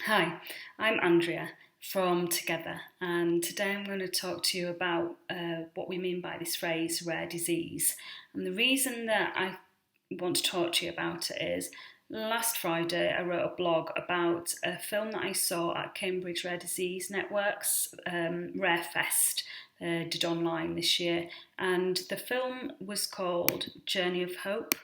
Hi, I'm Andrea from Together, and today I'm going to talk to you about what we mean by this phrase rare disease. And the reason that I want to talk to you about it is last Friday I wrote a blog about a film that I saw at Cambridge Rare Disease Network's Rarefest. Did online this year, and the film was called Journey of Hope,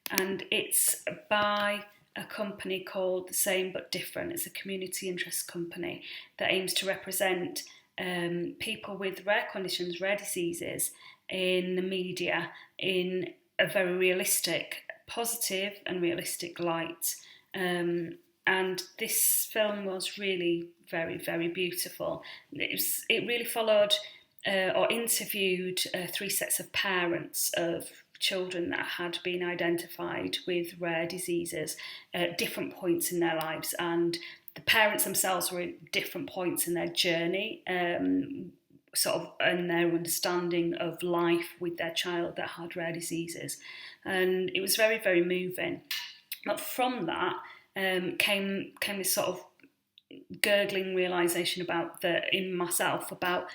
and it's by a company called The Same But Different. It's a community interest company that aims to represent people with rare conditions, rare diseases in the media in a very realistic, positive and realistic light. And this film was really very, very beautiful. It really followed or interviewed three sets of parents of children that had been identified with rare diseases at different points in their lives, and the parents themselves were at different points in their journey, sort of, and their understanding of life with their child that had rare diseases, and it was very, very moving. But from that came this sort of gurgling realisation in myself about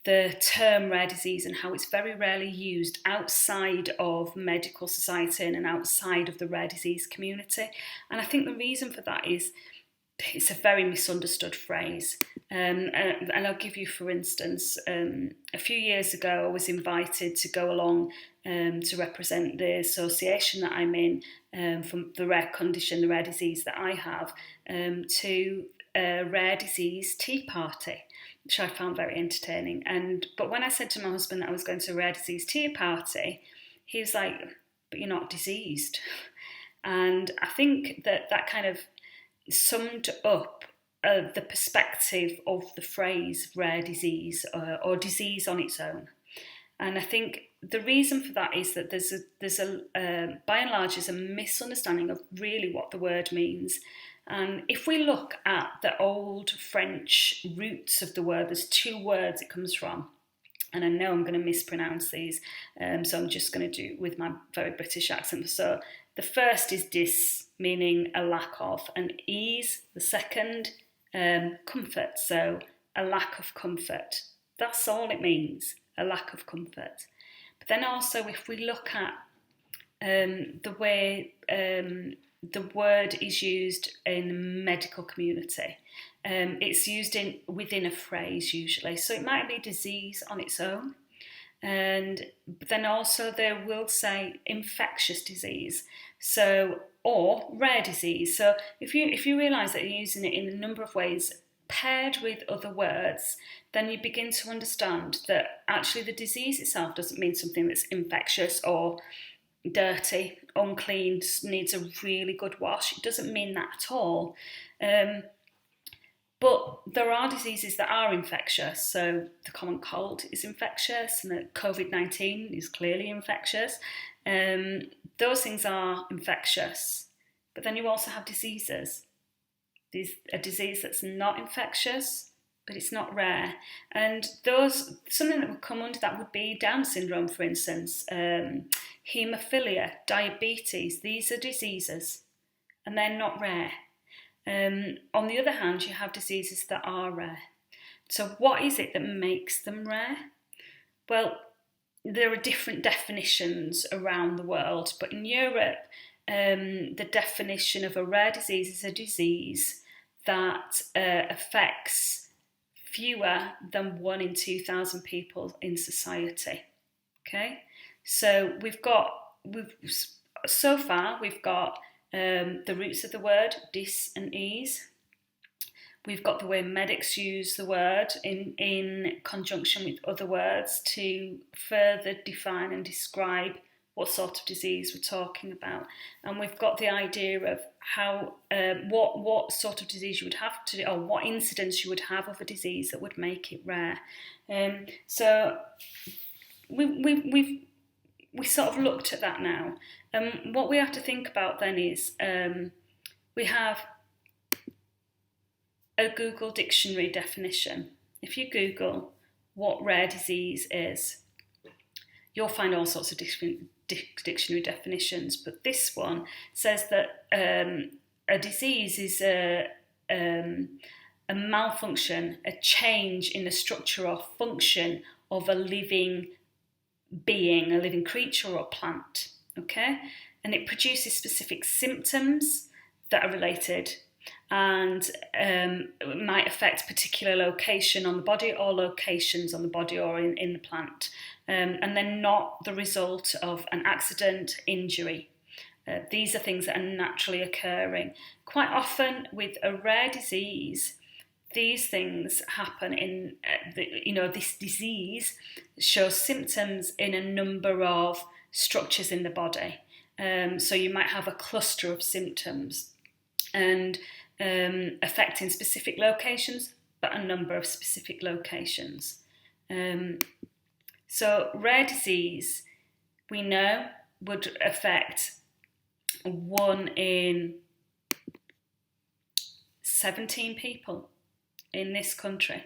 the term rare disease and how it's very rarely used outside of medical society and outside of the rare disease community. And I think the reason for that is it's a very misunderstood phrase. And I'll give you, for instance, a few years ago I was invited to go along to represent the association that I'm in, from the rare condition, the rare disease that I have, to a rare disease tea party, which I found very entertaining. But when I said to my husband that I was going to a rare disease tea party, he was like, "But you're not diseased." And I think that kind of summed up the perspective of the phrase rare disease, or disease on its own. And I think the reason for that is that there's a by and large, there's a misunderstanding of really what the word means. And if we look at the old French roots of the word, there's two words it comes from. And I know I'm going to mispronounce these, so I'm just going to do it with my very British accent. So the first is dis, meaning a lack of, and ease, the second, comfort. So a lack of comfort. That's all it means, a lack of comfort. But then also, if we look at the way the word is used in the medical community, it's used within a phrase usually. So it might be disease on its own, but then also they will say infectious disease, or rare disease. So if you realise that you're using it in a number of ways paired with other words, then you begin to understand that actually the disease itself doesn't mean something that's infectious or dirty, unclean, needs a really good wash. It doesn't mean that at all. But there are diseases that are infectious. So the common cold is infectious, and the COVID-19 is clearly infectious. Those things are infectious. But then you also have diseases. There's a disease that's not infectious, but it's not rare. And something that would come under that would be Down syndrome, for instance, haemophilia, diabetes. These are diseases, and they're not rare. On the other hand, you have diseases that are rare. So what is it that makes them rare? Well, there are different definitions around the world, but in Europe, the definition of a rare disease is a disease that affects fewer than 1 in 2,000 people in society. Okay, so we've got the roots of the word dis and ease. We've got the way medics use the word in conjunction with other words to further define and describe what sort of disease we're talking about. And we've got the idea of how what sort of disease you would have to, or what incidence you would have of a disease that would make it rare. So we sort of looked at that now. What we have to think about then is we have a Google dictionary definition. If you Google what rare disease is, you'll find all sorts of different dictionary definitions, but this one says that a disease is a malfunction, a change in the structure or function of a living being, a living creature or plant, okay? And it produces specific symptoms that are related and might affect a particular location on the body or locations on the body or in the plant. And they're not the result of an accident, injury. These are things that are naturally occurring. Quite often with a rare disease, these things happen in, this disease shows symptoms in a number of structures in the body. So you might have a cluster of symptoms and affecting specific locations, but a number of specific locations. So rare disease, we know, would affect 1 in 17 people in this country.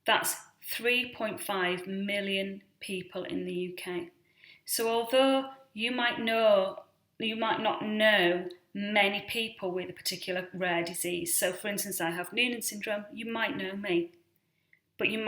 That's 3.5 million people in the UK. So although you might not know many people with a particular rare disease. So for instance, I have Noonan syndrome, you might know me, but you're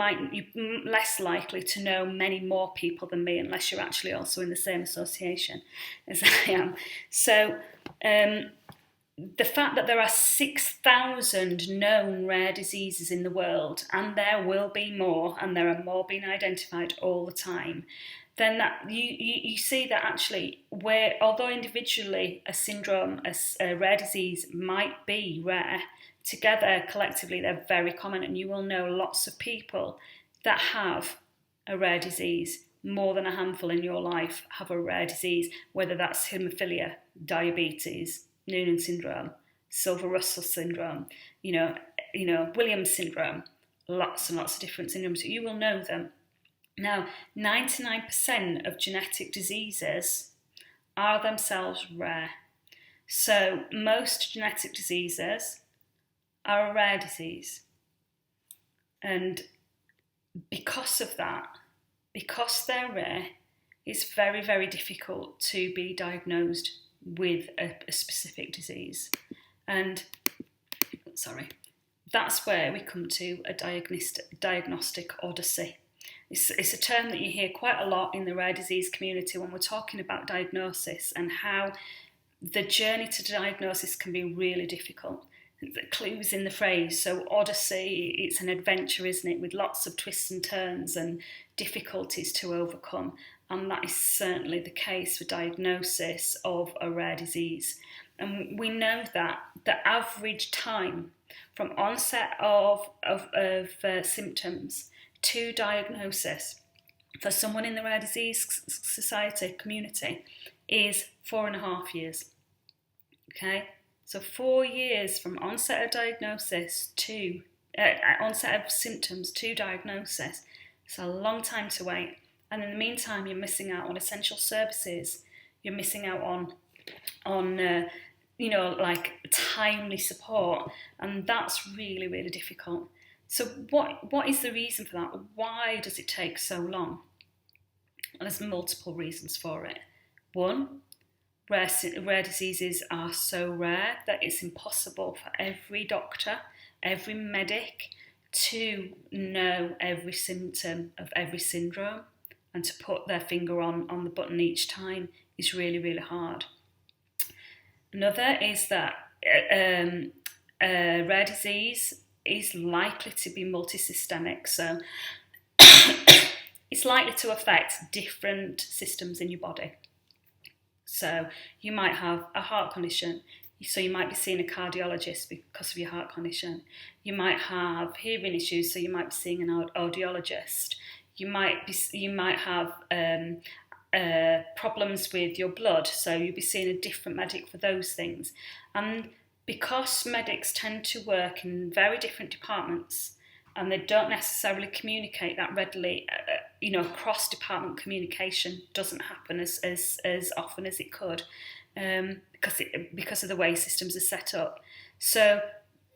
less likely to know many more people than me unless you're actually also in the same association as I am. So the fact that there are 6,000 known rare diseases in the world, and there will be more, and there are more being identified all the time, then that you see that actually, although individually a syndrome, a rare disease might be rare, together collectively they're very common, and you will know lots of people that have a rare disease. More than a handful in your life have a rare disease, whether that's haemophilia, diabetes, Noonan syndrome, Silver-Russell syndrome, Williams syndrome, lots and lots of different syndromes. You will know them. Now, 99% of genetic diseases are themselves rare. So most genetic diseases are a rare disease. And because of that, because they're rare, it's very, very difficult to be diagnosed with a specific disease. And, that's where we come to a diagnostic odyssey. It's a term that you hear quite a lot in the rare disease community when we're talking about diagnosis and how the journey to diagnosis can be really difficult. The clues in the phrase, so odyssey, it's an adventure, isn't it, with lots of twists and turns and difficulties to overcome. And that is certainly the case for diagnosis of a rare disease. And we know that the average time from onset of symptoms to diagnosis for someone in the Rare Disease Society community is 4.5 years. Okay, so 4 years from onset of diagnosis to onset of symptoms to diagnosis. It's a long time to wait. And in the meantime, you're missing out on essential services. You're missing out on like timely support, and that's really, really difficult. So what is the reason for that? Why does it take so long? Well, there's multiple reasons for it. One, rare diseases are so rare that it's impossible for every doctor, every medic to know every symptom of every syndrome, and to put their finger on the button each time is really, really hard. Another is that rare disease is likely to be multisystemic, so it's likely to affect different systems in your body. So you might have a heart condition, so you might be seeing a cardiologist because of your heart condition. You might have hearing issues, so you might be seeing an audiologist. You might have problems with your blood, so you'll be seeing a different medic for those things. And because medics tend to work in very different departments and they don't necessarily communicate that readily, cross-department communication doesn't happen as often as it could because of the way systems are set up. So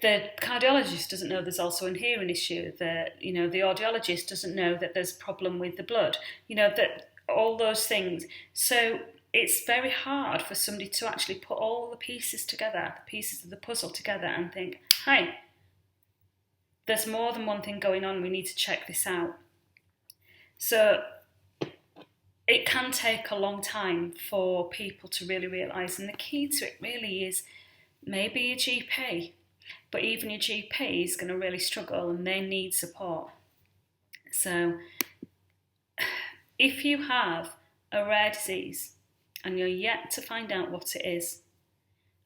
the cardiologist doesn't know there's also a hearing issue. The audiologist doesn't know that there's a problem with the blood. That all those things. So it's very hard for somebody to actually put all the pieces together, the pieces of the puzzle together, and think, hey, there's more than one thing going on, we need to check this out. So it can take a long time for people to really realise, and the key to it really is maybe your GP, but even your GP is going to really struggle and they need support. So if you have a rare disease and you're yet to find out what it is,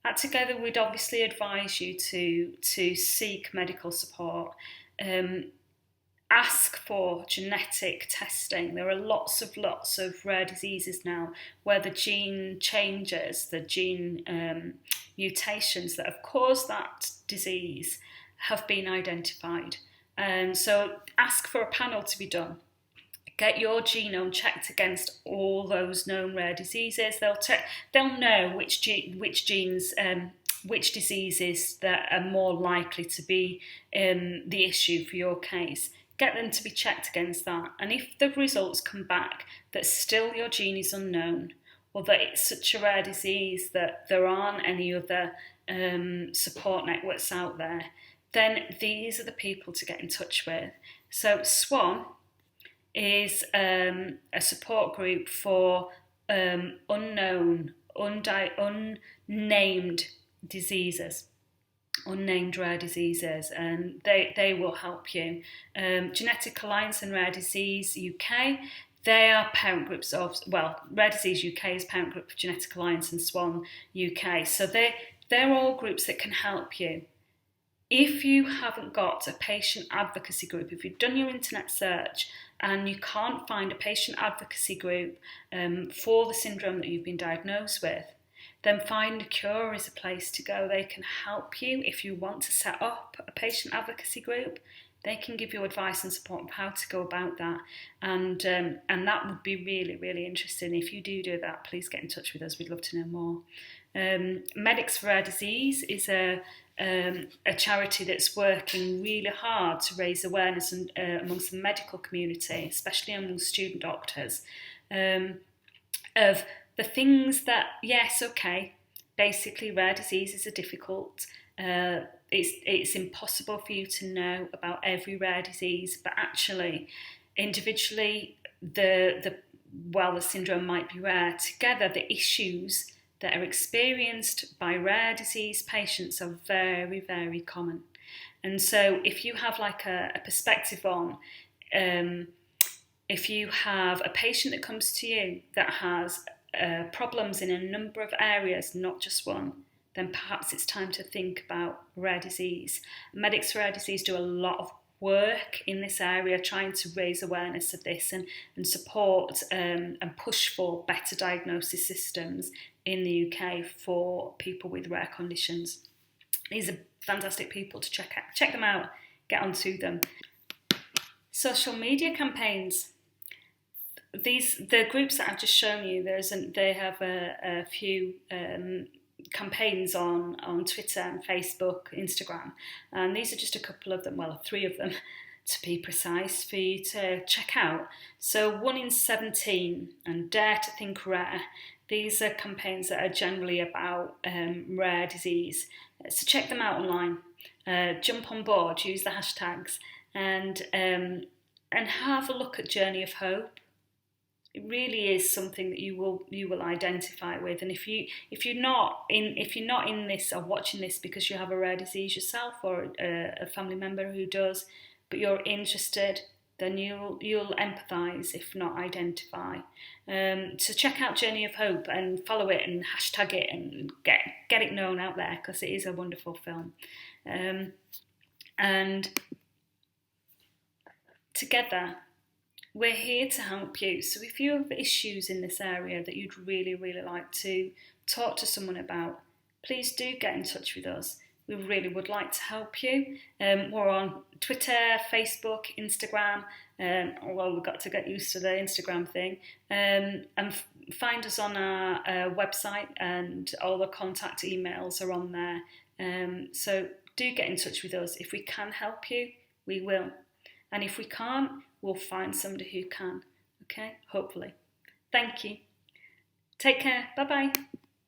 at Together we'd obviously advise you to seek medical support. Ask for genetic testing. There are lots of rare diseases now where the gene changes, the gene mutations that have caused that disease have been identified. So ask for a panel to be done. Get your genome checked against all those known rare diseases. They'll know which genes, which diseases that are more likely to be the issue for your case. Get them to be checked against that. And if the results come back that still your gene is unknown, or that it's such a rare disease that there aren't any other support networks out there, then these are the people to get in touch with. So SWAN is a support group for unnamed diseases, unnamed rare diseases, and they will help you. Genetic Alliance and Rare Disease UK, they are parent groups of, Rare Disease UK is parent group of Genetic Alliance and SWAN UK. So they're all groups that can help you. If you haven't got a patient advocacy group, if you've done your internet search and you can't find a patient advocacy group for the syndrome that you've been diagnosed with, then Find a Cure is a place to go. They can help you if you want to set up a patient advocacy group. They can give you advice and support on how to go about that, and that would be really, really interesting. If you do that, please get in touch with us. We'd love to know more. Medics for Rare Disease is a charity that's working really hard to raise awareness amongst the medical community, especially amongst student doctors, of the things that, yes, okay, basically rare diseases are difficult. It's impossible for you to know about every rare disease, but actually, individually, the syndrome might be rare. Together, the issues that are experienced by rare disease patients are very, very common. And so if you have like a perspective on, if you have a patient that comes to you that has problems in a number of areas, not just one, then perhaps it's time to think about rare disease. Medics for Rare Disease do a lot of work in this area, trying to raise awareness of this and support and push for better diagnosis systems in the UK for people with rare conditions. These are fantastic people to check out. Check them out, get onto them. Social media campaigns. The groups that I've just shown you, they have a few campaigns on Twitter and Facebook, Instagram, and these are just a couple of them, 3 of them to be precise, for you to check out. So 1 in 17 and Dare to Think Rare. These are campaigns that are generally about rare disease. So check them out online. Jump on board, use the hashtags, and have a look at Journey of Hope. It really is something that you will identify with. And if you're not in this or watching this because you have a rare disease yourself or a family member who does, but you're interested, then you'll empathise, if not identify. So check out Journey of Hope and follow it and hashtag it and get it known out there, because it is a wonderful film. And together, we're here to help you. So if you have issues in this area that you'd really, really like to talk to someone about, please do get in touch with us. We really would like to help you. We're on Twitter, Facebook, Instagram. We've got to get used to the Instagram thing. And find us on our website, and all the contact emails are on there. So do get in touch with us. If we can help you, we will. And if we can't, we'll find somebody who can. Okay? Hopefully. Thank you. Take care. Bye bye.